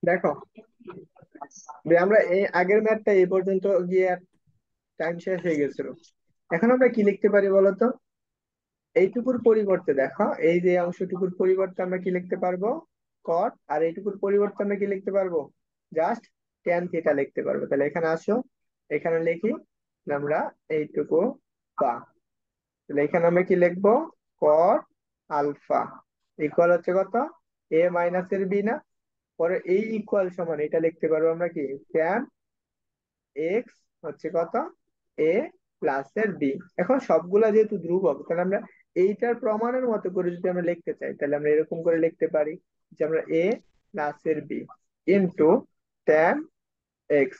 দেখো যে আমরা এই আগের ম্যাথটা এই পর্যন্ত গিয়ে টাইম শেষ হয়ে গেছিল। এখন আমরা কি লিখতে পারি বলতো? এইটুকুর পরিবর্তে দেখো, এই যে অংশটুকুর পরিবর্তে আমরা কি লিখতে পারবো? কট। আর এইটুকুর পরিবর্তে আমরা কি লিখতে পারবো? জাস্ট ট্যান থিটা লিখতে পারবো। তাহলে এখানে আসো, এখানে লিখি আমরা এইটুকু বা, তাহলে এখানে আমরা কি লিখবো? কট আলফা ইকুয়াল হচ্ছে কত? এ মাইনাসের বি না? পরে এই ইকুয়াল সমান এটা লিখতে পারবো আমরা কি? ট্যান এক্স হচ্ছে কত? এ প্লাস এর বি। এখন সবগুলা যেহেতু ধ্রুবক, তাহলে আমরা এইটার প্রমাণের মতো করে যদি আমরা লিখতে চাই, তাহলে আমরা এরকম করে লিখতে পারি যে আমরা এ প্লাস এর B into tan X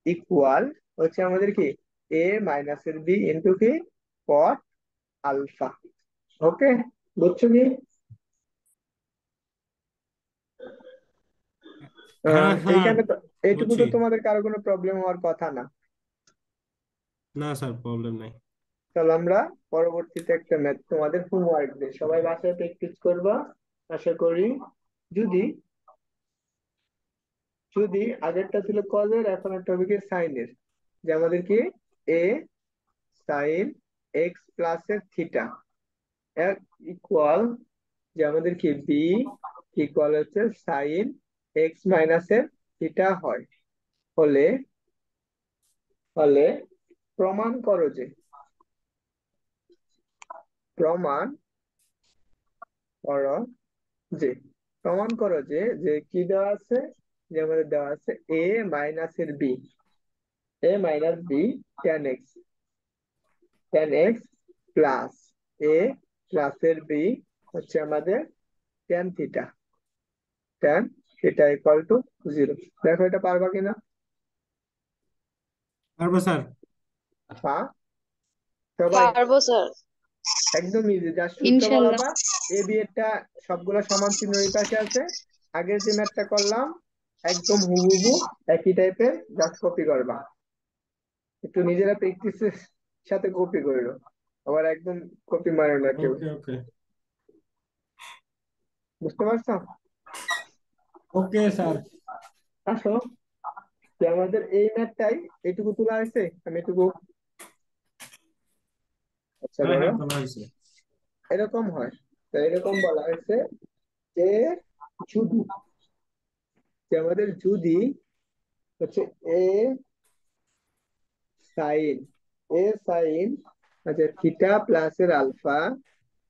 equal হচ্ছে আমাদের কি? এ মাইনাস এর বি ইন্টু কি? Cot alpha. ওকে, বুঝছো কি? হ্যাঁ হ্যাঁ, এইখানে তো এইটুকু বুঝছি। তো তোমাদের কারো কোনো প্রবলেম হওয়ার কথা না। না স্যার, প্রবলেম নাই। চলো আমরা পরবর্তীতে একটা ম্যাথ তোমাদের হোমওয়ার্ক দিই, সবাই বাসায় প্র্যাকটিস করবা আশা করি। যদি যদি আগেরটা ছিল কজের, এখন একটা হবে কি সাইনের, যে আমাদের কি এ সাইন এক্স প্লাস এর থিটা ইকুয়াল, যে আমাদের কি বি ইকুয়াল হচ্ছে সাইন এক্স মাইনাস এর থিটা হয়, হলে হলে প্রমাণ করো যে, প্রমাণ করো যে, প্রমাণ করো যে, যে কি দেওয়া আছে? যে আমাদের দেওয়া আছে এ মাইনাস এর B, A minus B tan X, tan X plus A plus এর বি হচ্ছে আমাদের tan theta, tan theta equal to zero. দেখো এটা পারবা কিনা? পারবো স্যার। হ্যাঁ, সবাই? পারবো স্যার। একদম ইজি, জাস্ট সূত্র ইনশাল্লাহ। বলাবা। এ বি এরটা সবগুলা সমান চিহ্ন এই পাশে আছে। আগের যে ম্যাথটা করলাম একদম হুবহু একই টাইপের, জাস্ট কপি করবা। একটু নিজেরা প্র্যাকটিসের সাথে কপি করো, আবার একদম কপি মারো না কেউ। ওকে ওকে। বুঝতে পারছো? Okay sir. আসো, যে আমাদের এই ম্যাথটাই এইটুকু তোলা হয়েছে, আমি এটুকু, আচ্ছা হ্যাঁ ধরো হ্যাঁ, তোলা হয়েছে। এরকম হয়। তো এরকম বলা হয়েছে যে যদি, যে আমাদের যদি হচ্ছে এ সাইন, এ সাইন আচ্ছা থিটা প্লাস এর আলফা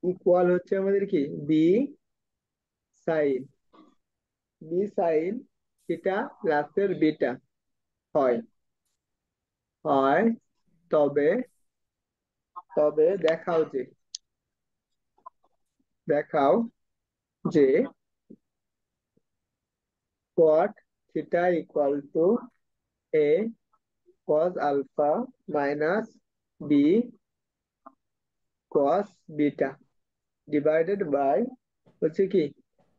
ইকুয়াল হচ্ছে আমাদের কি? B sine, B sine theta plus এর বিটা হয়, হয় তবে, তবে দেখাও যে, দেখাও যে cot theta equal to A cos alpha minus B cos beta divided by হচ্ছে কি?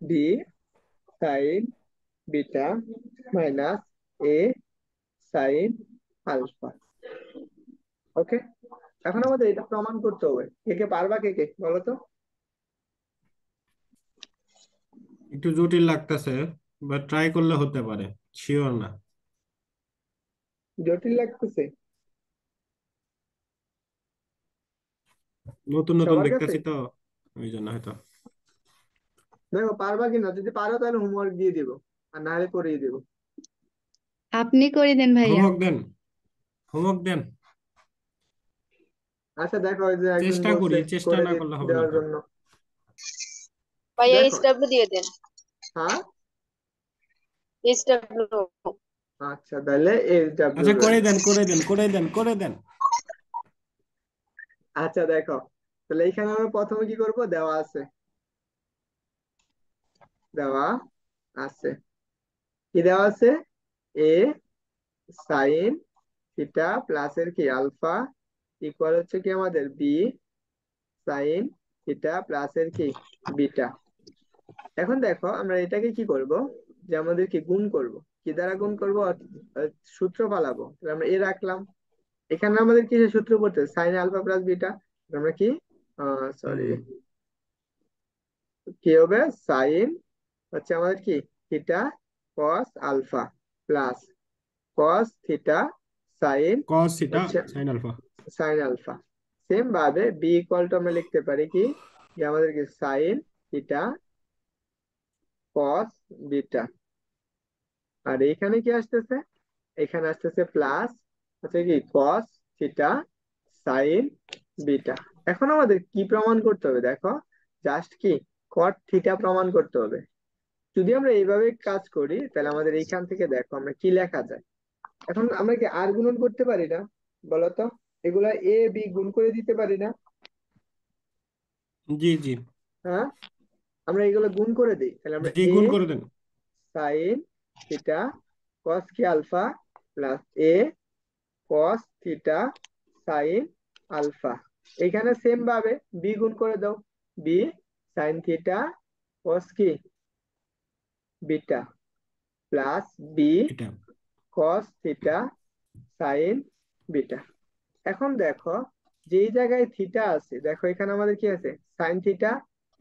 B sine beta minus A sine alpha. Okay, এখন আমাদের এটা প্রমাণ করতে হবে। কে কে পারবা? কে কে বলো তো? একটু জটিল লাগতেছে, বাট ট্রাই করলে হতে পারে। শিওর না। জটিল লাগতেছে নতুন নতুন সবার কাছে? দেখতেছি তো, ওই জন্য হয়তো। দেখো পারবা কিনা, যদি পারো তাহলে হোমওয়ার্ক দিয়ে দিব, আর না হলে করিয়ে দিব। আপনি করে দেন ভাইয়া। হোমওয়ার্ক দেন, হোমওয়ার্ক দেন। আচ্ছা দেখো, ওই যে একজন চেষ্টা বলছে করি, চেষ্টা করে না করলে হবে না দেওয়ার তো। জন্য। ভাইয়া দেখো, এসডব্লিউ দিয়ে দেন। হ্যাঁ, এসডব্লিউ। আচ্ছা তাহলে এস ডাব্লিউ আচ্ছা, করে দেন। দেন করে দেন করে দেন করে দেন। আচ্ছা দেখো, তাহলে এইখানে আমরা প্রথমে কি করব? দেওয়া আছে, দেওয়া আছে, কি দেওয়া আছে? এ সাইন থিটা প্লাস এর কি আলফা ইকুয়াল হচ্ছে কি আমাদের বি সাইন থিটা প্লাস এর কি বিটা। এখন দেখো আমরা এটাকে কি করব? যে আমাদের কি গুণ করব, কি দ্বারা গুণ করব? সূত্র পালাবো। তাহলে আমরা এ রাখলাম, এখানে আমাদের কিসের সূত্র পড়তে? Sine alpha plus beta. আমরা কি, সরি, হুম। কি হবে? সাইন হচ্ছে আমাদের কি theta cos alpha plus cos theta sine cos theta হচ্ছে sine alpha. Sine alpha. Same ভাবে বি ইকুয়াল টু আমরা লিখতে পারি কি, যে আমাদের কি সাইন থিটা কস বিটা। আর এখানে কি আসতেছে, এখানে আসতেছে প্লাস হচ্ছে কি কস থিটা সাইন বিটা। এখন আমাদের কি প্রমাণ করতে হবে দেখো, জাস্ট কি কট থিটা প্রমাণ করতে হবে। যদি আমরা এইভাবে কাজ করি তাহলে আমাদের এইখান থেকে দেখো আমরা কি লেখা যায়। এখন আমরা কি আর গুণন করতে পারি না বলতো, এগুলা এ বি গুণ করে দিতে পারি না? জি জি হ্যাঁ, আমরা এগুলো গুণ করে দিই, তাহলে আমরা জি, এ গুণ করে দেন। সাইন থিটা কস কি আলফা প্লাস এ কস থিটা সাইন আলফা। এখানে সেম ভাবে বি গুণ করে দাও, বি সাইন থিটা কস কি বিটা প্লাস বি এটা কস থিটা সাইন বিটা। এখন দেখো যেই জায়গায় থিটা আছে, দেখো এখানে আমাদের কি আছে সাইন থিটা,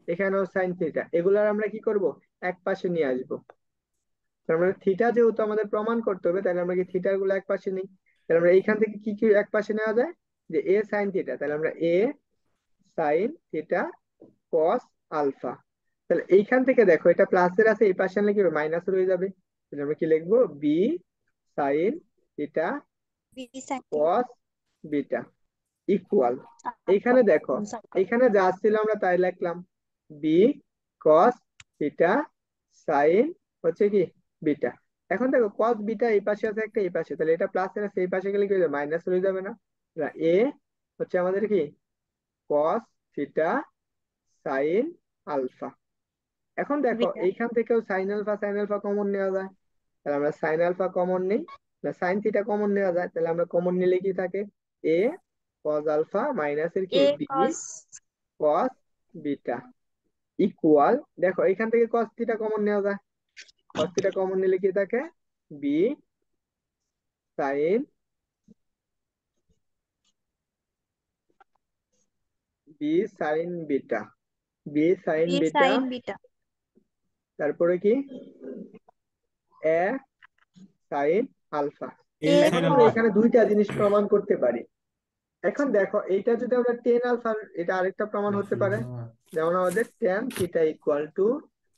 এখানেও সাইন থিটা, এগুলার আমরা কি করব এক পাশে নিয়ে আসবো। তার মানে থিটা যেহেতু আমাদের প্রমাণ করতে হবে, তাহলে আমরা কি থিটার গুলো এক পাশে নিই। তাহলে আমরা এইখান থেকে কি কি এক পাশে নেওয়া যায়, যে এ সাইন থিটা, তাহলে আমরা এ সাইন থিটা কস আলফা। তাহলে এইখান থেকে দেখো এটা প্লাসের আছে, এই পাশে আনলে কি মাইনাস হয়ে যাবে। তাহলে আমরা কি লিখবো, B sine theta cos beta equal, এইখানে দেখো এইখানে যা ছিল আমরা তাই লিখলাম, বি কস থিটা সাইন হচ্ছে কি বিটা। এখন দেখো কস বিটা এই পাশে আছে একটা, এই পাশে, তাহলে এটা প্লাস এর আছে, এই পাশে গেলে কি হয়ে যাবে মাইনাস হয়ে যাবে না। এ হচ্ছে আমাদের কি কস থিটা সাইন আলফা। এখন দেখো বিটা এইখান থেকেও সাইন আলফা কমন নেওয়া যায়, তাহলে আমরা সাইন আলফা কমন নেই, সাইন থিটা কমন নেওয়া যায়, তাহলে আমরা কমন নিলে কি থাকে, এ কস আলফা মাইনাস এর কি A B cos cos beta equal, দেখো এখান থেকে কস থিটা কমন নেওয়া যায়, কস থিটা কমন নিলে কি থাকে, B sine B sine beta, B sine B beta. Sine beta তারপরে কি এ সাইন আলফা। এ এ এখন সাইন আমরা আলফা। এখানে দুইটা জিনিস প্রমাণ করতে পারি। এখন দেখো এইটা যদি আমরা টেন আলফার, এটা আরেকটা প্রমাণ হতে পারে, যেমন আমাদের টেন থিটা ইকুয়াল টু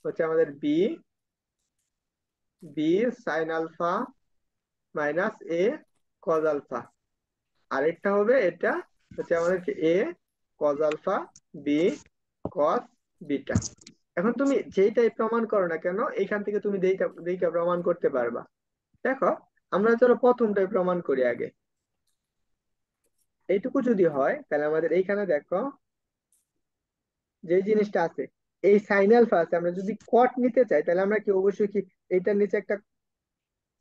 হচ্ছে আমাদের B B sine alpha minus A cos alpha. আরেকটা হবে এটা হচ্ছে আমাদের কি A cos alpha B cos beta. এখন তুমি যেইটাই প্রমাণ করো না কেন এইখান থেকে তুমি যেইটা যেইটা প্রমাণ করতে পারবা। দেখো আমরা চলো প্রথমটাই প্রমাণ করি আগে। এইটুকু যদি হয় তাহলে আমাদের এইখানে দেখো যে জিনিসটা আছে, এই সাইন আলফা আছে, আমরা যদি কট নিতে চাই তাহলে আমরা কি অবশ্যই কি এইটার নিচে একটা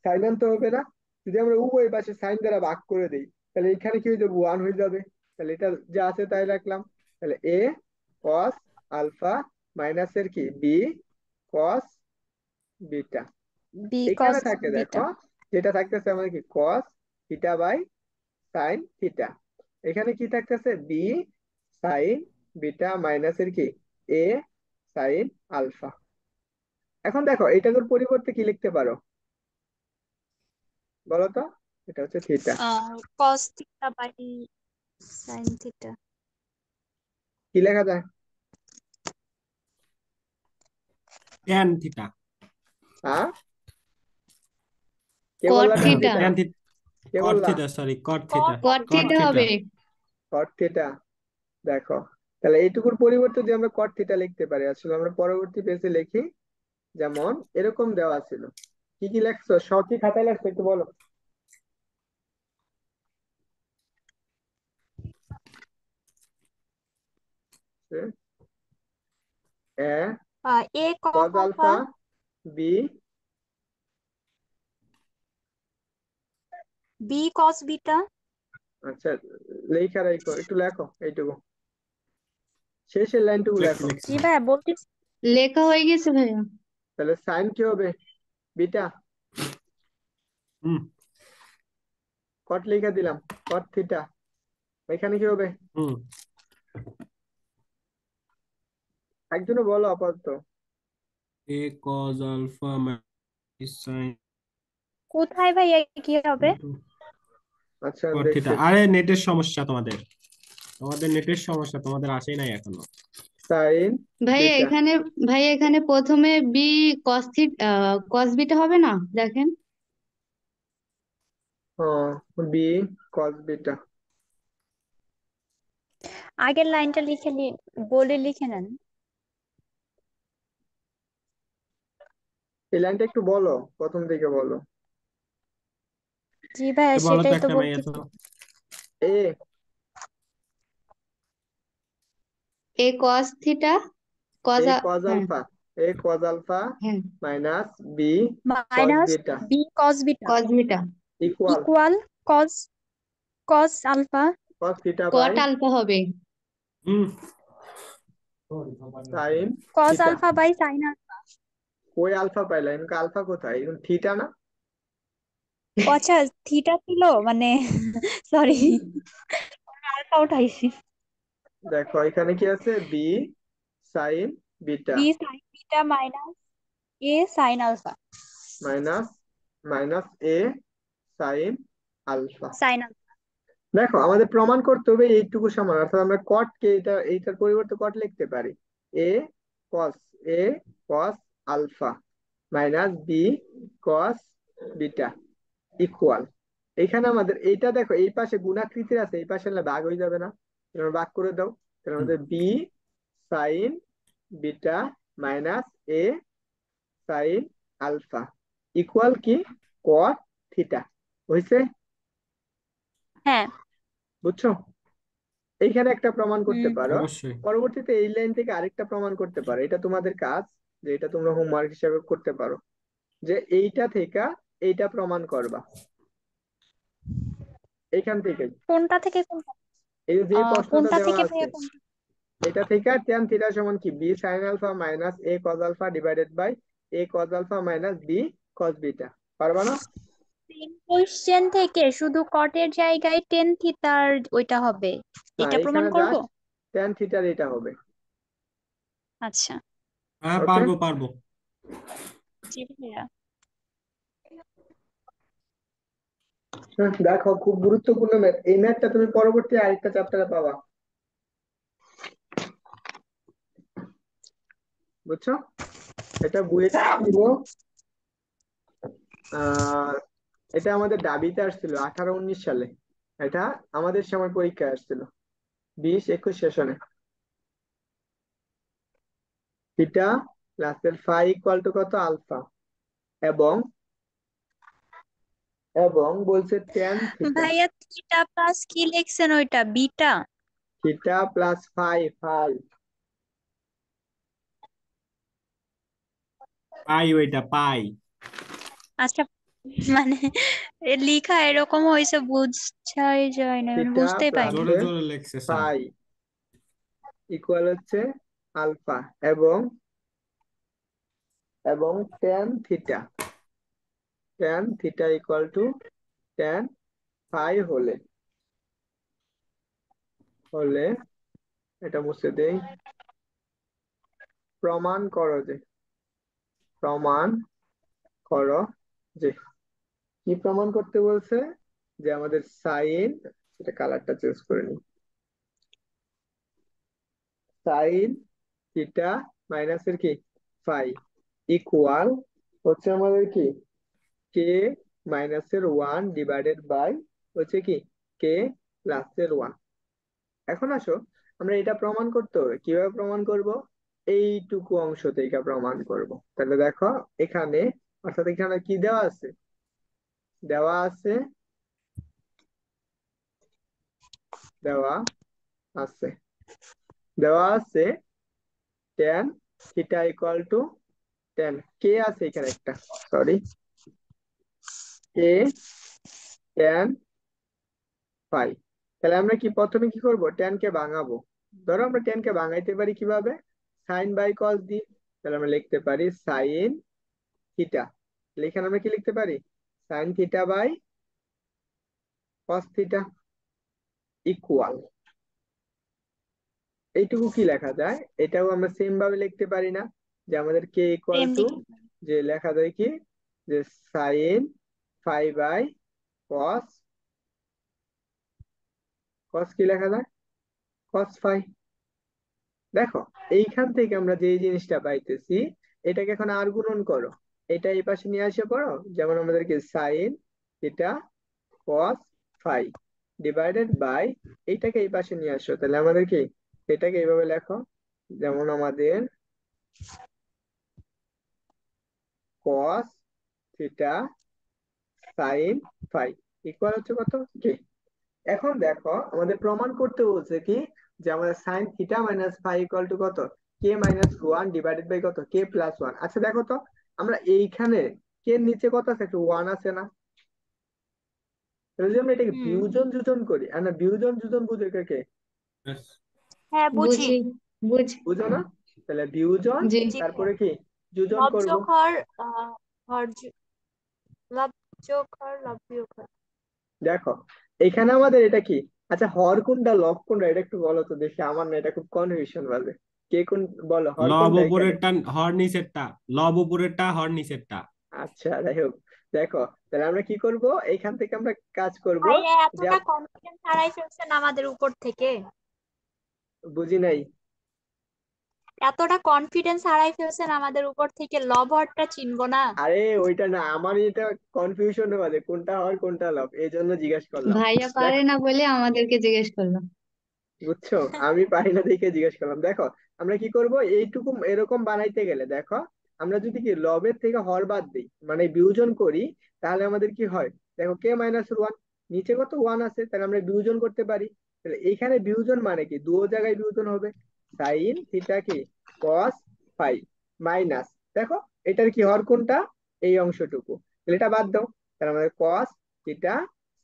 সাইন আনতে হবে না। যদি আমরা উভয় পাশে সাইন দ্বারা ভাগ করে দিই তাহলে এখানে কি হয়ে যাবে, ওয়ান হয়ে যাবে। তাহলে এটা যা আছে তাই রাখলাম, তাহলে এ কস আলফা মাইনাস এর কি বি কস বিটা। বি এখানে কস থাকে বিটা দেখো যেটা থাকতেছে আমাদের কি cos theta by sine theta, এখানে কি থাকতেছে বি সাইন বিটা মাইনাস এর কি এ সাইন আলফা। এখন দেখো এটার পরিবর্তে কি লিখতে পারো বলো তো, এটা হচ্ছে theta, cos theta by sine theta কি লেখা যায়, ট্যান থিটা। হ্যাঁ কে কট বললা, tan theta theta tan theta, কে কট বললা, theta, sorry cot theta. Cot cot theta theta. হবে কট থিটা। দেখো তাহলে এইটুকুর পরিবর্তে যে আমরা কট থিটা লিখতে পারি, আসলে আমরা পরবর্তী পেজে লিখি, যেমন এরকম দেওয়া ছিল। কি কি লেখছো, কি খাতায় লেখছো একটু বলো। A A cos cos alpha alpha B, B cos beta আচ্ছা লেখা রাখো, একটু লেখো এইটুকু, শেষের লাইনটুকু লেখছি লেখো। লেখছি। জি ভাইয়া বলতেছি লেখা হয়ে গেছে ভাইয়া। তাহলে সাইন কি হবে, বিটা, হুম কট লিখে দিলাম, কট থিটা, এখানে কি হবে, হুম একজনে বলো আপাতত। এ কজ আলফা সাইন কোথায় ভাইয়া কি হবে? আচ্ছা আমি কট থিটা। দেখছি। আরে নেটের সমস্যা তোমাদের, তোমাদের নেটের সমস্যা, তোমাদের আসেই নাই এখনো। সাইন ভাইয়া বিটা। এখানে ভাইয়া এখানে প্রথমে বি কস বিটা হবে না, দেখেন। B cos beta. আগের লাইনটা বলে লিখে নেন। এই লাইনটা একটু বলো, প্রথম থেকে বলো। জি ভাইয়া বলো তো সেটাই তো একটা মাইয়া তো। বলতেছি। A A cos theta cos A cos হ্যাঁ আলফা, এ কজ আলফা হ্যাঁ minus B cos minus beta B cos beta cos beta equal equal cos cos alpha cos theta by cot alpha হবে। Hmm. Sine cos theta. Alpha by sine alpha. কই alpha পাইলাম, alpha কোথায়, এখন theta না? ও আচ্ছা, theta ছিল মানে sorry, alpha উঠাইছি। দেখো এখানে কি আছে, B sine beta B sine beta minus A sine alpha. Minus minus A sine alpha. Sine alpha. দেখো আমাদের প্রমাণ করতে হবে এইটুকু সমান, অর্থাৎ আমরা কট কে এইটার পরিবর্তে কট লিখতে পারি। A cos A cos alpha minus B cos beta equal. এখানে আমাদের এইটা দেখো, এই পাশে গুণাকৃতির আছে, এই পাশে না ভাগ হয়ে যাবে না? তাহলে আমরা ভাগ করে দাও। তাহলে আমাদের B sine beta minus A sine alpha equal কি কট থিটা। হয়েছে? হ্যাঁ। বুঝছো? এইখানে একটা প্রমাণ করতে হুম। পারো, অবশ্যই। পরবর্তীতে এই লাইন থেকে আরেকটা প্রমাণ করতে পারো। এটা তোমাদের কাজ, যে এটা তোমরা হোমওয়ার্ক হিসেবে করতে পারো, যে এইটা থেকে এইটা প্রমাণ করবা এইখান থেকে। কোনটা থেকে কোনটা? এই যে প্রশ্নটা কোনটা দেওয়া থেকে আছে, ভাইয়া কোনটা? এটা থেকে ট্যান থিটা সমান কি, B sine alpha minus A cos alpha divided by A cos alpha minus B cos beta. পারবা না? সেম কোশ্চেন থেকে শুধু কটের জায়গায় টেন থিটার ওইটা হবে, না, এটা প্রমাণ এখানে করব। জাস্ট ট্যান থিটার এটা হবে। আচ্ছা। হ্যাঁ, ওকে, পারবো পারবো। জি ভাইয়া। দেখো খুব গুরুত্বপূর্ণ ম্যাথ, এই ম্যাথটা তুমি পরবর্তী আরেকটা চ্যাপ্টারে পাবা। বুঝছো? এটা বইয়ে দিব। আহ এটা আমাদের দাবিতে আসছিল 18-19 সালে। এটা আমাদের সময় পরীক্ষায় আসছিল 20-21 সেশনে। থিটা প্লাসের ফাই ইকুয়াল টু কত, আলফা, এবং এবং বলছে ট্যান থিটা। ভাইয়া থিটা প্লাস কি লিখছেন ওইটা beta? Theta plus phi phi pi, ওইটা পাই। আচ্ছা, মানে লিখা এরকম হয়েছে বুঝাই যায় না, মানে থিটা বুঝতেই পাইনি। জোরে প্লাসের জোরে লেখছে স্যার। ফাই ইকুয়াল হচ্ছে আলফা, এবং এবং tan theta, tan theta equal to tan phi হলে হলে এটা মুছে দেই। প্রমাণ করো যে, প্রমাণ করো যে, কি প্রমাণ করতে বলছে, যে আমাদের সাইন, এটা কালারটা চেঞ্জ করে নি, সাইন থিটা মাইনাসের কি ফাই ইকুয়াল হচ্ছে আমাদের কি কে মাইনাসের ওয়ান ডিভাইডেড বাই হচ্ছে কি কে প্লাসের ওয়ান। এখন আসো আমরা এটা প্রমাণ করতে হবে, কিভাবে প্রমাণ করব, এইটুকু অংশ থেকে প্রমাণ করব। তাহলে দেখো এখানে, অর্থাৎ এখানে কি দেওয়া আছে, দেওয়া আছে দেওয়া আছে দেওয়া আছে tan theta equal to tan কে আছে এখানে একটা, সরি, কে টেন ফাই। তাহলে আমরা কি প্রথমে কি করব, টেন কে ভাঙাবো। ধরো আমরা টেন কে ভাঙাইতে পারি কিভাবে, সাইন বাই কস দিয়ে। তাহলে আমরা লিখতে পারি সাইন থিটা, এখানে আমরা কি লিখতে পারি, sine theta by cos theta equal, এইটুকু কি লেখা যায়, এটাও আমরা সেম ভাবে লিখতে পারি না, যে আমাদের কে ইকুয়াল সেম টু, লিখে। যে লেখা যায় কি যে সাইন ফাই বাই কস, কস কি লেখা যায়, কস ফাই। দেখো এইখান থেকে আমরা যে জিনিসটা পাইতেছি, এটাকে এখন আর গুণন করো, এটা এই পাশে নিয়ে আসে পড়ো, যেমন আমাদেরকে sine theta cos phi divided by, এইটাকে এই পাশে নিয়ে আসো, তাহলে আমাদের কি এটাকে এইভাবে লেখো, যেমন আমাদের cos theta sine phi equal হচ্ছে কত, কে। এখন দেখো আমাদের প্রমাণ করতে বলছে কি, যে আমাদের sine theta minus phi equal to কত, K minus one divided by কত, কে প্লাস ওয়ান। আচ্ছা দেখো তো, আমরা এইখানে কে নিচে কত আছে, একটু ওয়ান আছে না, তাহলে যদি আমরা এটাকে হুম। বিয়োজন যোজন করি, আর না বিয়োজন যোজন বুঝে কে কে, Yes. হ্যাঁ, বুঝি। বুঝি, বুঝি। বুঝো না, তাহলে বিয়োজন জি। জি তারপরে কি যোজন লব করব। যোগ হর, হর লব যোগ হর লব বিয়োগ হর। দেখো এখানে আমাদের এটা কি, আচ্ছা হর কোনটা লব কোনটা এটা একটু বলো তো দেখি, আমার না এটা খুব কনফিউশন বাজে, কে কোন, বলো হর লব কোনটা এখানে। উপরেরটা হর নিচেরটা, লব উপরেরটা হর নিচেরটা। আচ্ছা যাই হোক, দেখো তাহলে আমরা কি করব, এইখান থেকে আমরা কাজ করব, ভাইয়া যে এতটা কনফিডেন্স হারাই ফেলছেন আমাদের উপর থেকে, বুঝি নাই। এতটা কনফিডেন্স হারাই ফেলছেন আমাদের উপর থেকে, লব হরটা চিনবো না। আরে ওইটা না, আমার এটা কনফিউশন বাজে, কোনটা হর কোনটা লব, এই জন্য জিজ্ঞেস করলাম। ভাইয়া পারে দেখো না বলে আমাদেরকে জিজ্ঞেস করলো। বুঝছো, আমি পারি না দেখে জিজ্ঞেস করলাম। দেখো আমরা কি করব, এইটুকু এরকম বানাইতে গেলে দেখো, আমরা যদি কি লবের থেকে হর বাদ দিই মানে বিয়োজন করি, তাহলে আমাদের কি হয়, দেখো কে মাইনাস ওয়ান, নিচে কত ওয়ান আছে, তাহলে আমরা বিয়োজন করতে পারি, তাহলে এইখানে বিয়োজন মানে কি দু জায়গায় বিয়োজন হবে, সাইন থিটা কি কস ফাই মাইনাস, দেখো এটার কি হর কোনটা, এই অংশটুকু, তাহলে এটা বাদ দাও, তাহলে আমাদের কস থিটা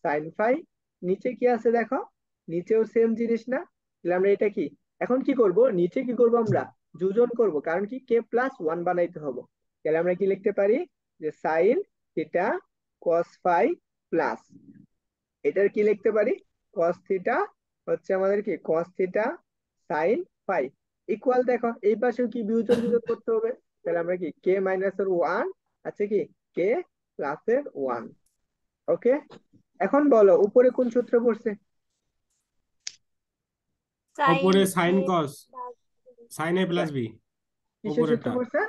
সাইন ফাই, নিচে কি আছে দেখো, নিচেও সেম জিনিস না, তাহলে আমরা এটা কি, এখন কি করব, নিচে কি করব আমরা যোজন করব, কারণ কি কে প্লাস ওয়ান বানাইতে হবে, তাহলে আমরা কি লিখতে পারি, যে sine theta cos phi plus, এটার কি লিখতে পারি, কস থিটা হচ্ছে আমাদের কি cos theta sine phi equal, দেখো এই পাশেও কি বিয়োজন যোজন করতে হবে, তাহলে আমরা কি কে মাইনাস এর ওয়ান আছে কি কে প্লাস এর ওয়ান। ওকে, এখন বলো উপরে কোন সূত্র পড়ছে, সাইন উপরে এ সাইন কস, প্লাস সাইন এ প্লাস বি কিসের সূত্র উপরেরটা, পড়ছে,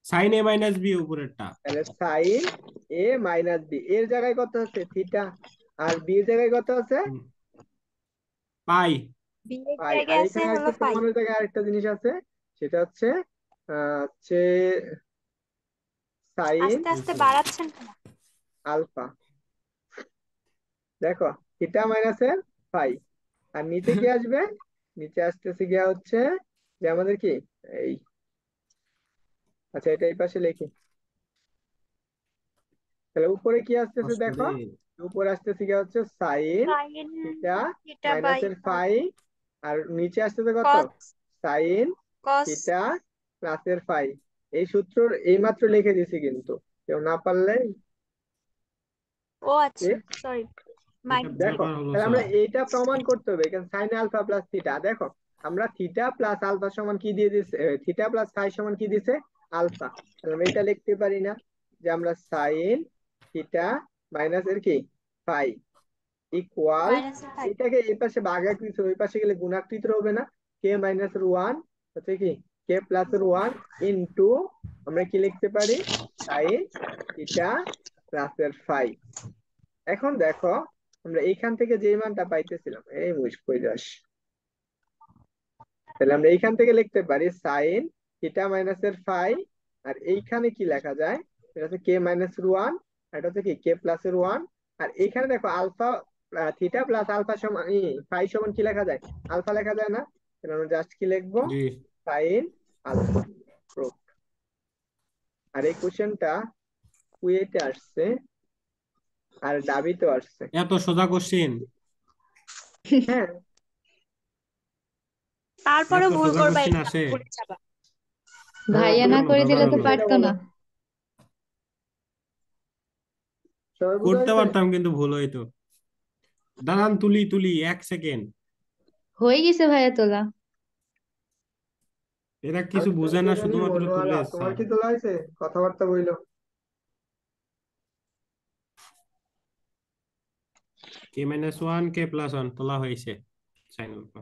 সাইন এ মাইনাস বি উপরেরটা। তাহলে সাইন এ মাইনাস বি, এর জায়গায় কত আছে থিটা, আর বি এর জায়গায় কত আছে হুম, পাই। বি এর পাই। আর জায়গায় আছে এখানে হলো আরেকটা পাই। প্রমাণের জায়গায় আরেকটা জিনিস আছে, সেটা হচ্ছে হচ্ছে সাইন আস্তে আস্তে বাড়াচ্ছেন কেন? আলফা, দেখো থিটা মাইনাস এর ফাই, আর নিচে কি আসবে, নিচে আসতেছে গিয়া হচ্ছে যে আমাদের কি এই, আচ্ছা এটা এই পাশে লিখি, তাহলে উপরে কি আসতেছে দেখো, আসলে উপরে আসতেছে গিয়া হচ্ছে sine sine theta theta minus by এর ফাই, আর নিচে আসতেছে কত cos, sine cos. Theta plus এর ফাই। এই সূত্র এইমাত্র লিখে দিছি, কিন্তু কেউ না পারলে ও কি, আচ্ছা, সরি, মাই এটা মিস্টেক। দেখো ব্যাপার হলো তাহলে আমরা স্যার। এইটা প্রমাণ করতে হবে, কারণ সাইন আলফা প্লাস থিটা, দেখো আমরা থিটা প্লাস আলফা সমান কি দিয়ে দিছে, থিটা প্লাস ফাই সমান কি দিছে আলফা, তাহলে আমরা এটা লিখতে পারি না, যে আমরা সাইন থিটা মাইনাস এর কি ফাই ইকুয়াল, মাইনাস ফাইভ। এটাকে এই পাশে ভাগাকৃত ওই পাশে গেলে গুণাকৃত হবে না, কে মাইনাস এর ওয়ান হচ্ছে কি কে প্লাস এর ওয়ান ইনটু, আমরা কি লিখতে পারি সাইন থিটা প্লাস এর ফাই। এখন দেখো আমরা এইখান থেকে যে মানটা পাইতেছিলাম, এই মুশকিল যাস, তাহলে আমরা এইখান থেকে লিখতে পারি সাইন থিটা মাইনাস এর ফাই, আর এইখানে কি লেখা যায়, এটা হচ্ছে কে মাইনাস এর ওয়ান, আর এটা হচ্ছে কি কে প্লাস এর ওয়ান, আর এইখানে দেখো আলফা থিটা প্লাস আলফা সমান ফাই সমান কি লেখা যায়, আলফা লেখা যায় না, তাহলে আমরা জাস্ট কি লিখবো জি। Sine alpha proof. আর এই কোশ্চেনটা কুয়েটে আসছে আর ডাবিতেও আসছে। এত সোজা কোশ্চিন, হ্যাঁ, তারপরে এত ভুল সোজা করবা, কোশ্চিন এক্সাম আসে। ভুলে যাবা। হ্যাঁ ভাইয়া তুমি না হলো করে ব্যাপার দিলে তো কি হলো, সেটা পারতো বলো, না। সবাই বুঝা করতে হয়েছে। পারতাম কিন্তু ভুল হইতো। দাঁড়ান, তুলি তুলি 1 সেকেন্ড। হয়ে গেছে ভাইয়া তোলা। এরা আমি কিছু বুঝে তোমাকে না, জানি শুধুমাত্র তুলে মনোয়ারা, তোমার স্যার। কি তোলা হয়েছে, কথাবার্তা বইলো। k-1 k+1 তোলা হয়েছে সাইন আলফা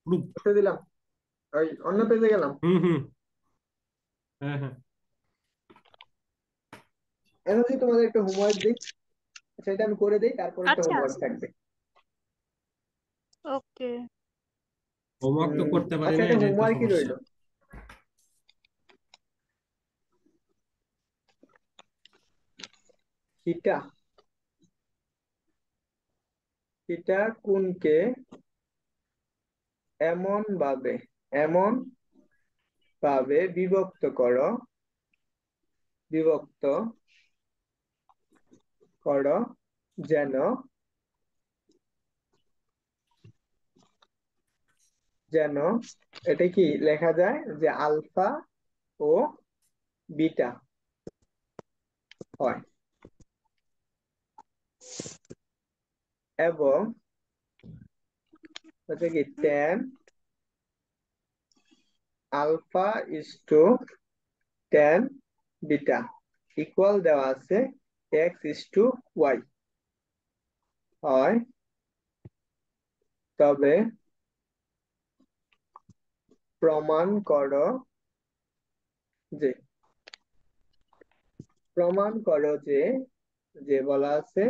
প্রুফ। করতে দিলাম, ওই অন্য পেজে গেলাম। হুম হুম। হ্যাঁ হ্যাঁ। এখন যদি তোমাদের একটা হোমওয়ার্ক দিই, সেটা আমি করে দিই, তারপর একটা আচ্ছা, হোমওয়ার্ক থাকবে। ওকে। হোমওয়ার্ক তো করতে পারি আচ্ছা, না, এটা এটাই তো হোমওয়ার্কই সমস্যা। রইলো। থিটা, থিটা কোণকে এমন ভাবে বিভক্ত করো যেন যেন এটা কি লেখা যায় যে আলফা ও বিটা হয়, এবং হচ্ছে কি tan alpha is to tan beta equal দেওয়া আছে x ইজ টু y হয়, তবে প্রমাণ করো যে যে বলা আছে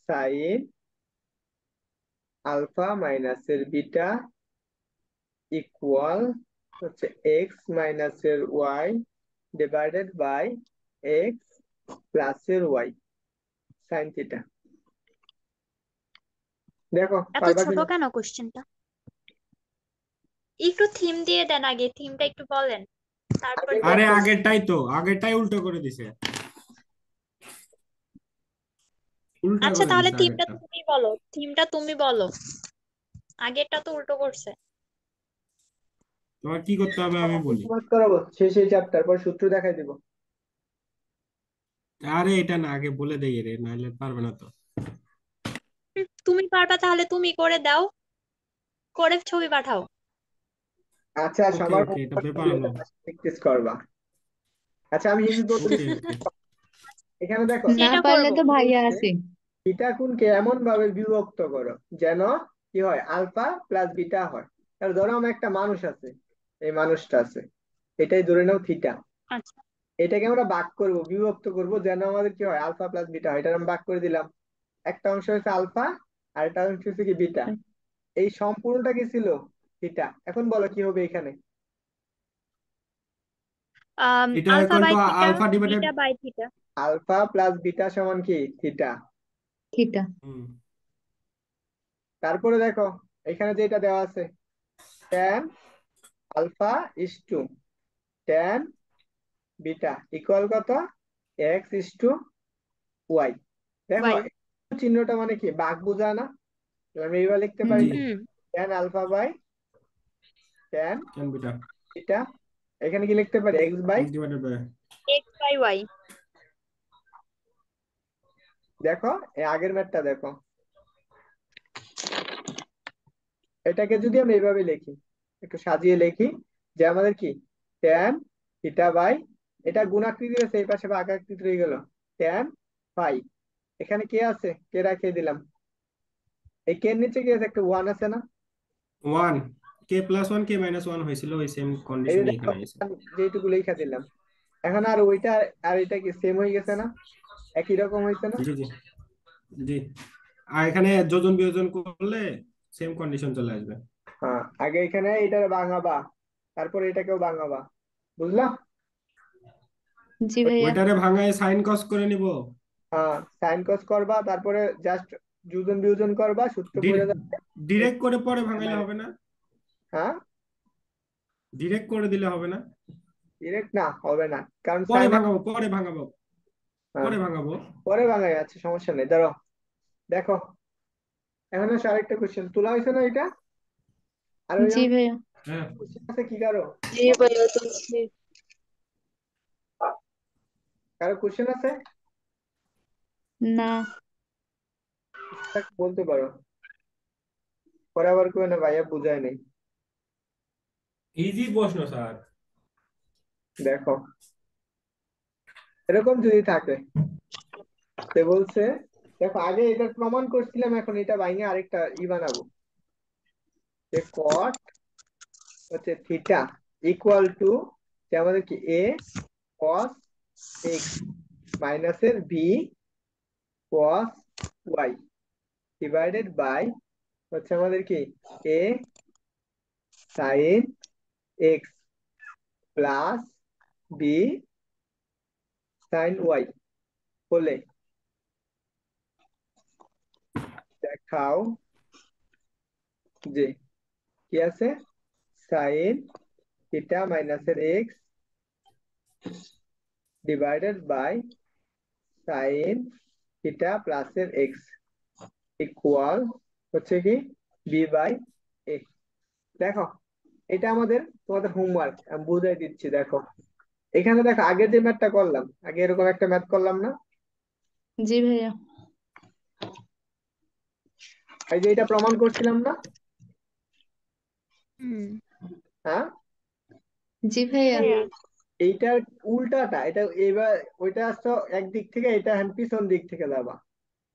সাইন আলফা মাইনাসের বিটা ইকুয়াল হচ্ছে এক্স মাইনাসের ওয়াই ডিভাইডেড বাই এক্স প্লাসের ওয়াই সাইন থিটা। দেখো এত পারবা ছোট কিনা। কেন কোশ্চেনটা? একটু থিম দিয়ে দেন, আগে থিমটা একটু বলেন, তারপর আগে আরে দেখো। দেখো, আগেরটাই উল্টো করে দিছে, উল্টা আচ্ছা, করে তাহলে দিছে থিমটা আগেরটা। তুমি বলো, থিমটা তুমি বলো, আগেরটা তো উল্টো করছে। তোমার কি করতে হবে আমি বলি। করাবো শেষে চ্যাপ্টার পর সূত্র দেখাই দিব। আরে এটা না, আগে বলে দেই রে, নাহলে পারবে না তো। তুমি পারবা, তাহলে তুমি করে দাও, করে ছবি পাঠাও। আচ্ছা, ওকে সবার ওকে, এটা ব্যাপার হলো। প্র্যাকটিস করবা। আচ্ছা, আমি হিন্দি বলতে ওকে দিচ্ছি। ওকে। এখানে দেখো, না সেটা পারলে করব। তো ভাইয়া আছে। বিটা কোণকে এমন ভাবে বিভক্ত করো যেন কি হয় আলফা প্লাস বিটা হয়। তাহলে ধরো আমার একটা মানুষ আছে, এই মানুষটা আছে, এটাই ধরে নাও থিটা। আচ্ছা। এটাকে আমরা ভাগ করব, বিভক্ত করব যেন আমাদের কি হয় আলফা প্লাস বিটা হয়। এটা আমি ভাগ করে দিলাম, একটা অংশ হচ্ছে আলফা আর একটা অংশ হচ্ছে কি বিটা। এই সম্পূর্ণটা কি ছিল থিটা। এখন বলো কি হবে এখানে। এটা alpha equal by two theta, alpha divided. Beta by theta. Alpha plus beta সমান কি থিটা। থিটা। হুম। তারপরে দেখো এখানে যেটা দেওয়া আছে tan alpha is to tan beta equal কত এক্স ইস টু ওয়াই। দেখো ওয়াই। চিহ্নটা মানে কি বাঘ বোঝায় না। আমি এইবার লিখতে পারি জি। কি হুম। tan alpha by tan tan beta beta, এখানে কি লিখতে পারি X by. x divided by. X by Y. দেখো এই আগের ম্যাথটা দেখো, এটাকে যদি আমি এইভাবে লিখি, একটু সাজিয়ে লিখি, যে আমাদের কি tan থিটা বাই, এটা গুণাকৃতি আছে এই পাশে ভাগাকৃতি রয়ে গেল tan ফাই। এখানে কে আছে, কে রাখিয়ে দিলাম, এই কে নিচে কি আছে একটা ওয়ান আছে না। 1 k+1 k-1 হয়েছিল, ওই সেম এই যে কন্ডিশনে দেখো এখানে আছে। যেটুকু লেখা দিলাম, এখন আর ওইটা আর এটা কি সেম হয়ে গেছে না, একই রকম হয়েছে না। জি জি জি। আর এখানে যোজন বিয়োজন করলে সেম কন্ডিশন চলে আসবে। হ্যাঁ, আগে এখানে এটা ভাঙাবা, তারপর এটাকেও ভাঙাবা, বুঝলাম। জি ভাইয়া। ওইটারে ভাঙায় সাইন কস করে নিব। হ্যাঁ, সাইন কস করবা, তারপরে জাস্ট যোজন বিয়োজন করবা, সূত্র পড়ে যাবে। ডিরেক্ট করে পরে ভাঙাইলে হবে না? হ্যাঁ, ডিরেক্ট করে দিলে হবে না? ডিরেক্ট না হবে না, কারণ পরে সাইন। ভাঙাবো, পরে ভাঙাবো, হ্যাঁ, পরে ভাঙাবো। পরে ভাঙাই আছে, সমস্যা নেই, ধরো দেখো এখন আসে আরেকটা কোশ্চেন তোলা হয়েছে না এটা। আর ওই জি ভাইয়া। কোশ্চেন হ্যাঁ। আছে কি কারো, জি ভাইয়া, তুলছি। কারো কোশ্চেন আছে না। বলতে পারো, পরে আবার কেউ না ভাইয়া বুঝায় নেই। ইজি প্রশ্ন স্যার। দেখো এরকম যদি থাকে, সে বলছে দেখো আগে এটা প্রমাণ করছিলাম, এখন এটা বাইঙে আরেকটা বানাবো, যে কট হচ্ছে থিটা ইকুয়াল টু, যে আমাদের কি এ কস এক্স মাইনাসের B cos Y divided by হচ্ছে আমাদের কি A sine X plus B sine Y হলে দেখাও যে কি আছে সাইন থিটা মাইনাসের X divided by sine theta প্লাসের এক্স ইকুয়াল হচ্ছে কি বি বাই এ। দেখো এটা আমাদের তোমাদের হোমওয়ার্ক, আমি বুঝাই দিচ্ছি। দেখো এখানে দেখো আগে যে ম্যাথটা করলাম, আগে এরকম একটা ম্যাথ করলাম না, জি ভাইয়া। এই যে এটা প্রমাণ করছিলাম না, হুম। হ্যাঁ জি ভাইয়া। ভাইয়া এইটার উল্টাটা, এটা এবার ওইটা আসতো একদিক থেকে, এটা হ্যান্ড পিছন দিক থেকে যাবা,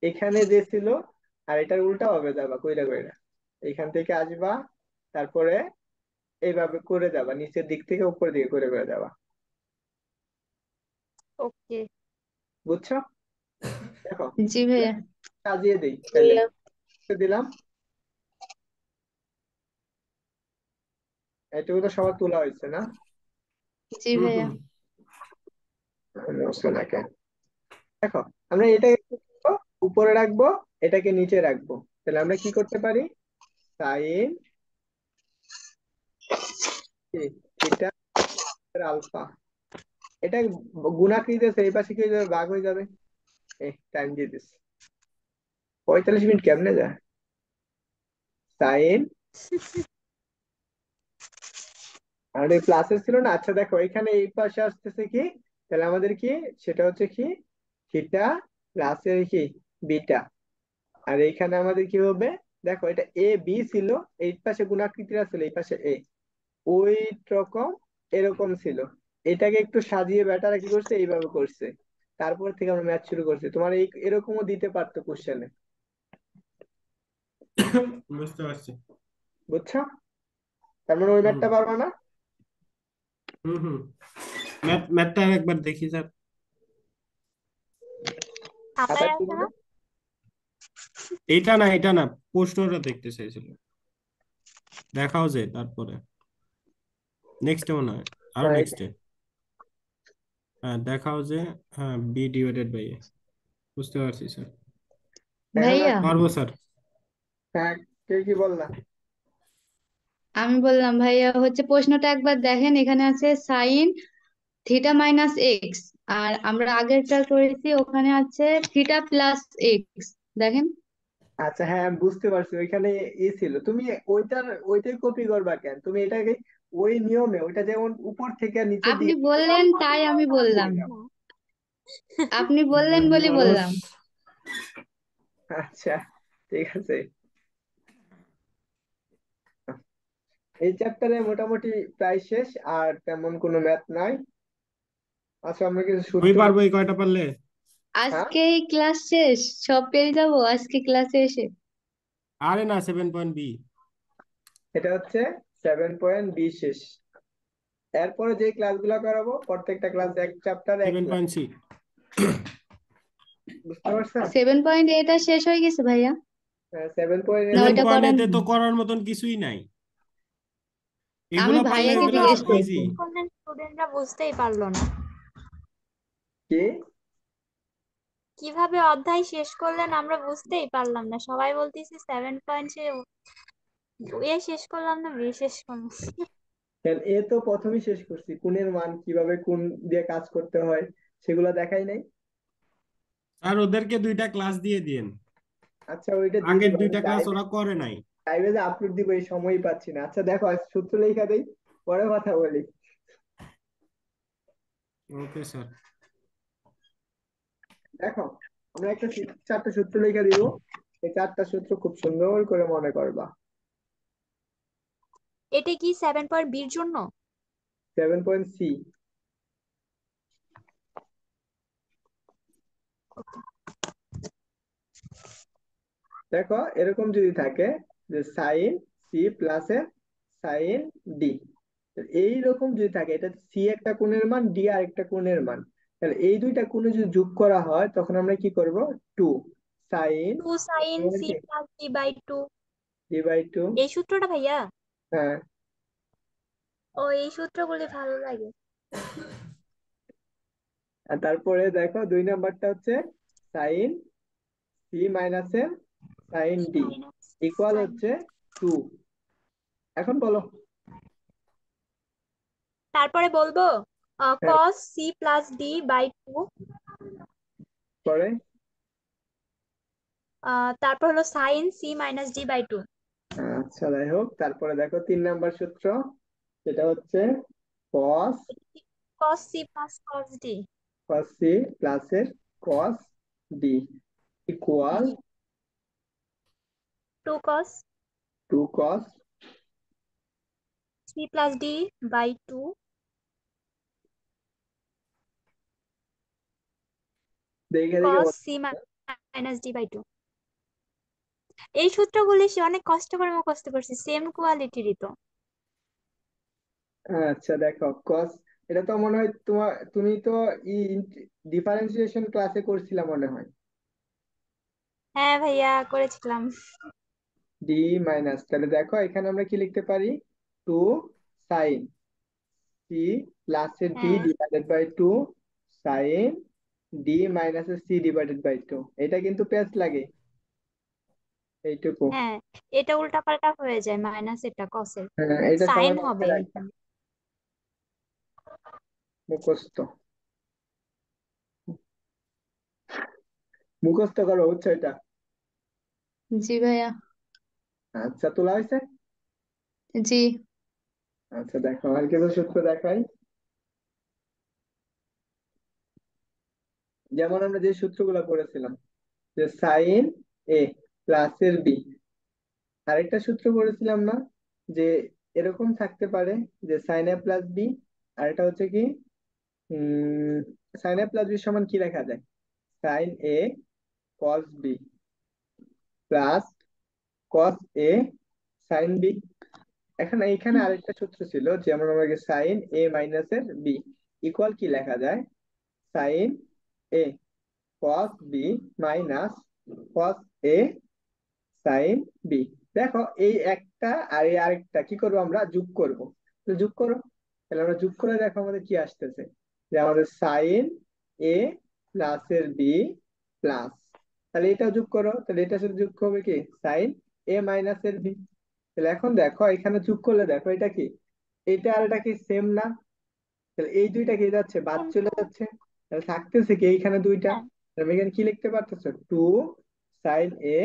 এখানে যে ছিল আর এটার উল্টা হবে যাবা কইরা কইরা, এখান থেকে আসবা, তারপরে এইভাবে করে যাবা, নিচের দিক থেকে উপরের দিকে করে করে যাবা। ওকে। বুঝছো? দেখো জি ভাইয়া। সাজিয়ে দিই তাহলে, দিলাম এটুকু তো সবার তোলা হয়েছে না? জি হুম ভাইয়া। হুম বুঝছো না কেন? দেখো আমরা এটাকে কি করবো? উপরে রাখবো, এটাকে নিচে রাখবো, তাহলে আমরা কি করতে পারি সাইন থিটা আলফা, এটা গুণাকৃতি আছে, এই পাশে কি হয়ে যাবে ভাগ হয়ে যাবে, টাইম দিয়ে দিস 45 মিনিট কেমনে যায় সাইন, আর এই প্লাসের ছিল না। আচ্ছা দেখো এখানে এই পাশে আসতেছে কি, তাহলে আমাদের কি সেটা হচ্ছে কি থিটা প্লাসের কি বিটা, আর এইখানে আমাদের কি হবে, দেখো এটা এ বি ছিল, এই পাশে গুণাকৃতির ছিল, এই পাশে এ, ওই রকম এরকম ছিল, এটাকে একটু সাজিয়ে বেটারা কি করছে এইভাবে করছে, তারপর থেকে আমরা ম্যাথ শুরু করছি। তোমার এই এরকমও দিতে পারতো কোশ্চেনে। বুঝতে পারছি। বুঝছো? তার মানে ওই হুম ম্যাথটা পারবা না। হুম হুম ম্যাথটা একবার দেখি স্যার। খাতায় খাতায় আছে তুলে না? দাও। এটা না, এটা না, প্রশ্নটা দেখতে চাইছিল। দেখাও যে তারপরে নেক্সটে মনে হয়, আরো হ্যাঁ, নেক্সটে। হ্যাঁ দেখাও যে, হ্যাঁ বি ডিভাইডেড বাই এ। বুঝতে পারছি স্যার, এখন ভাইয়া পারবো স্যার। হ্যাঁ, কে কি বললা? আমি বললাম ভাইয়া হচ্ছে প্রশ্নটা একবার দেখেন, এখানে আছে সাইন থিটা মাইনাস এক্স, আর আমরা আগেরটা করেছি ওখানে আছে থিটা প্লাস এক্স। দেখেন। আচ্ছা হ্যাঁ আমি বুঝতে পারছি, ওইখানে ছিল, তুমি ওইটাই কপি করবা কেন, তুমি এটাকে ওই নিয়মে, ওইটা যেমন উপর থেকে নিচের আপনি দিকে বললেন তাই আমি দিয়ে বললাম, দাও। আপনি বললেন বুদ্ধি বলে মানুষ। বললাম। আচ্ছা ঠিক আছে, এই চ্যাপ্টারে মোটামুটি প্রায় শেষ, আর তেমন কোনো ম্যাথ নাই। আচ্ছা আমরা কিছু আমি সূত্র পারবো এই কয়টা পারলে। হ্যাঁ আজকেই ক্লাস শেষ, সব পেয়ে যাবো আজকে ক্লাসে এসে। আরে না, 7.B। এটা হচ্ছে 7.B শেষ, এরপরে যে ক্লাসগুলো করাবো প্রত্যেকটা ক্লাস এক চ্যাপ্টার এক ক্লাস। 7.C। বুঝতে পারছেন? 7.8 আর শেষ হয়ে গেছে ভাইয়া, 7.8 না সেভেন ওইটা পয়েন্ট করেন? এতে তো করার মতন কিছুই নাই, আমি এগুলো পারলে ভাইয়াকে এগুলো কিভাবে জিজ্ঞেস অধ্যায় ইজি। করছি। শেষ করলেন স্টুডেন্টরা বুঝতেই পারলো না। কি কিভাবে অধ্যায় শেষ করলেন আমরা বুঝতেই পারলাম না, সবাই বলতেছি 7 পয়েন্ট এ শেষ করলাম না বি শেষ করলাম। এ তো প্রথমেই শেষ করছি, কোণের মান কিভাবে কোণ দিয়ে কাজ করতে হয় সেগুলো দেখাই নাই। আর ওদেরকে 2টা ক্লাস দিয়ে দিন, আচ্ছা ওইটা দিয়ে আগের দিব, আমি 2টা ক্লাস লাইভে ওরা করে নাই। লাইভে যে আপলোড দিব এই সময়ই পাচ্ছি না। আচ্ছা দেখো আজ সূত্র লেখা দেই, পরে কথা বলি। Okay sir. দেখো আমরা একটা 4টা সূত্র লেখা দিব, এই 4টা সূত্র খুব সুন্দর করে মনে করবা। এটা কি 7.B-র জন্য? 7.C। দেখো এরকম যদি থাকে যে সাইন সি প্লাস এ সাইন ডি, এইরকম যদি থাকে, এটা সি একটা কোণের মান, ডি আর একটা কোণের মান, তাহলে এই দুইটা কোণে যদি যোগ করা হয় তখন আমরা কি করব, টু সাইন 2 sin c কি plus d by 2। D by two. এই সূত্রটা ভাইয়া? হ্যাঁ, ও, এই সূত্রগুলি ভালো লাগে। আর তারপরে দেখো 2 নাম্বারটা হচ্ছে sine C minus A sine D Minus equal sin। হচ্ছে টু। এখন বলো। তারপরে বলবো হ্যাঁ, cos c plus d by 2। পরে তারপর হলো sin c minus d by 2। আচ্ছা যাই হোক, তারপরে দেখো 3 নাম্বার সূত্র, সেটা হচ্ছে cos cos c plus cos d। cos c plus এর cos d equal 2 cos 2 cos। c plus d by 2 দেখে দেখে cos ball. c minus d by 2। এই সূত্রগুলি সে অনেক কষ্ট করে মুখস্থ করছে, সেম কোয়ালিটিরই তো। আচ্ছা দেখো cos, এটা তো মনে হয় তুমি তো ডিফারেন্সিয়েশন ক্লাসে করছিলা মনে হয়। হ্যাঁ ভাইয়া, করেছিলাম। ডি মাইনাস, তাহলে দেখো এখানে আমরা কি লিখতে পারি, টু সাইন সি প্লাস এর ডি হ্যাঁ divided by two sine D minus এর সি ডিভাইডেড বাই টু। এটা কিন্তু পেজ লাগে এইটুকু। হ্যাঁ, এটা উল্টাপাল্টা হয়ে যায়, মাইনাস এটা কসের হ্যাঁ, এটা সাইন সবার মনে হবে রাখবা, এখানে। মুখস্থ মুখস্থ করো, বুঝছো এটা? জি ভাইয়া। আচ্ছা তোলা হয়েছে। জি। আচ্ছা দেখো আর কিছু সূত্র দেখাই, যেমন আমরা যে সূত্রগুলো পড়েছিলাম, যে সাইন এ প্লাস এর বি। আরেকটা সূত্র পড়েছিলাম না, যে এরকম থাকতে পারে যে সাইন এ প্লাস বি, আর এটা হচ্ছে কি, সাইন এ প্লাস বি সমান কি লেখা যায়, সাইন এ কস বি প্লাস কস এ সাইন বি। এখন এইখানে আরেকটা সূত্র ছিল, যেমন আমাকে সাইন এ মাইনাস এর বি ইকুয়াল কি লেখা যায়, সাইন এ কস বি মাইনাস কস এ সাইন বি। দেখো এই একটা আর এই আরেকটা কি করবো, আমরা যোগ করব। তো যোগ করো, তাহলে আমরা যোগ করে দেখো আমাদের কি আসতেছে, যে আমাদের সাইন এ প্লাস এর বি প্লাস, তাহলে এটা যোগ করো, তাহলে এটার সাথে যোগ হবে কি সাইন এ মাইনাস এর বি। তাহলে এখন দেখো এখানে যোগ করলে দেখো এটা কি, এটা আর এটা কি সেম না, তাহলে এই দুইটা কি যাচ্ছে, বাদ চলে কিন্তু যাচ্ছে, তাহলে থাকতেছে কি এইখানে দুইটা। হ্যাঁ, তাহলে আমি এখানে কি লিখতে পারতেছো, টু সাইন এ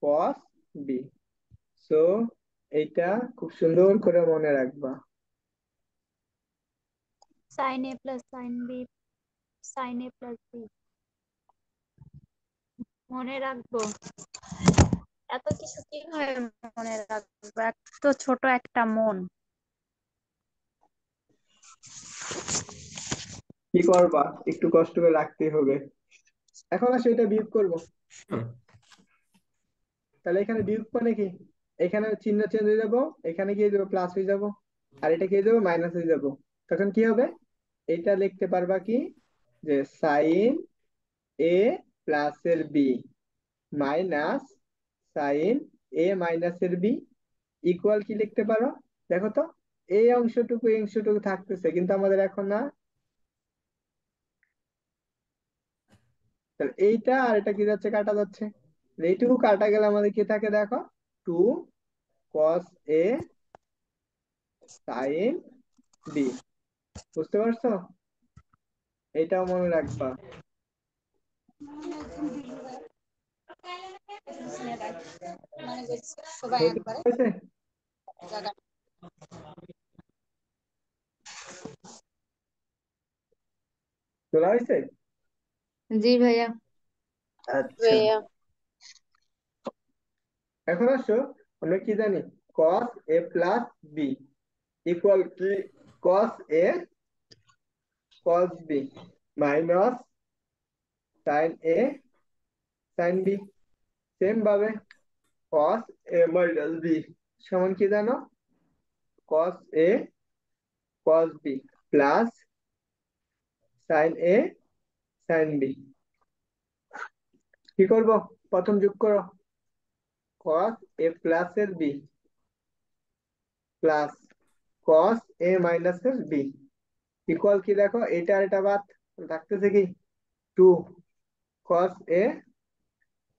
কস বি। সো এইটা খুব সুন্দর করে মনে রাখবা। সাইন এ প্লাস সাইন বি, সাইন এ প্লাস বি মনে রাখবো। এত কিছু কিভাবে মনে রাখবো, এত ছোট একটা মন। কি করবা, একটু কষ্ট করে রাখতেই হবে। এখন আসলে এটা বিয়োগ করব, তাহলে এখানে বিয়োগ মানে কি, এখানে চিহ্ন চেঞ্জ হয়ে যাবো, এখানে গিয়ে দেবো প্লাস হয়ে যাব, আর এটা গিয়ে দেবো মাইনাস হয়ে যাব। তখন কি হবে, এটা লিখতে পারবা কি, যে সাইন এ প্লাস এর বি মাইনাস সাইন এ মাইনাস এর বি ইকুয়াল কি লিখতে পারো, দেখো তো, এই অংশটুকু থাকতেছে কিন্তু আমাদের এখন না, তাহলে এইটা আর এটা কি যাচ্ছে, কাটা যাচ্ছে, তাহলে এইটুকু কাটা গেলে আমাদের কি থাকে দেখো, টু কস এ সাইন বি। বুঝতে পারছো? এটাও মনে রাখবা। হয়েছে হয়েছে? তোলা হয়েছে? জি ভাইয়া। আচ্ছা এখন আসো, আমরা কি জানি, cos a plus B equal কি, cos a cos b minus sin a sin b। Same ভাবে cos a মাইনাস b সমান কি জানো? cos a cos b plus sin a sin b। কি করব? প্রথম যোগ করো, cos a প্লাস এর b plus cos a minus এর b ইকুয়াল কি দেখো, এটা আর এটা বাদ থাকতেছে কি 2 cos a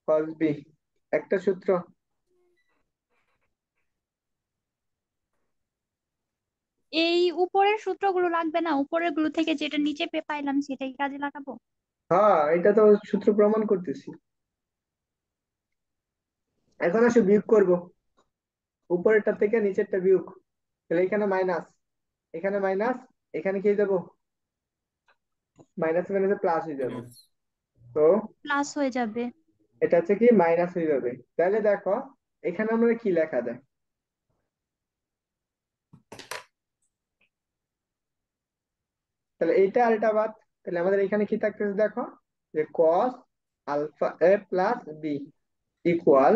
cos b। একটা সূত্র। এই উপরের সূত্রগুলো লাগবে না, উপরের গুলো থেকে যেটা নিচে পাইলাম সেটাই কাজে লাগাবো। হ্যাঁ, এটা তো সূত্র প্রমাণ করতেছি। এখন আসো বিয়োগ করব, উপরেরটা থেকে নিচেরটা বিয়োগ। তাহলে এখানে মাইনাস, এখানে মাইনাস, এখানে কি দেবো? মাইনাস মাইনাসে প্লাস হয়ে যাবে। মাইনাস তো প্লাস হয়ে যাবে। এটা হচ্ছে কি মাইনাস হয়ে যাবে। তাহলে দেখো এখানে আমরা কি লেখা যায়? তাহলে এইটা আর এটা বাদ, তাহলে আমাদের এখানে কি থাকতেছে দেখো, যে cos alpha a plus B equal,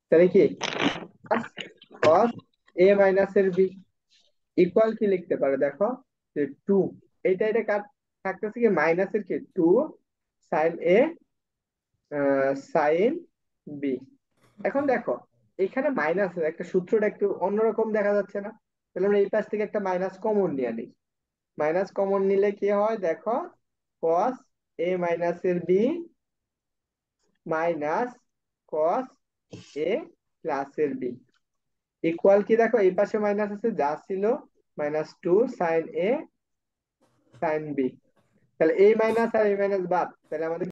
তাহলে কি cos a মাইনাস এর বি ইকুয়াল কি লিখতে পারো দেখো, যে 2, এইটা এটা কাট থাকতেছে কি মাইনাসের কি 2 sin a sin b। এখন দেখো এখানে মাইনাস একটা সূত্রটা একটু অন্যরকম দেখা যাচ্ছে না? তাহলে আমরা এই পাশ থেকে একটা মাইনাস কমন নিয়ে নিই। মাইনাস কমন নিলে কি হয় দেখো, cos a মাইনাস এর b minus cos a plus এর b ইকুয়াল কি দেখো, এই পাশে মাইনাস আছে যা ছিল -2 sin a sin b। তাহলে এই মাইনাস আর এই মাইনাস বাদ, তাহলে আমাদের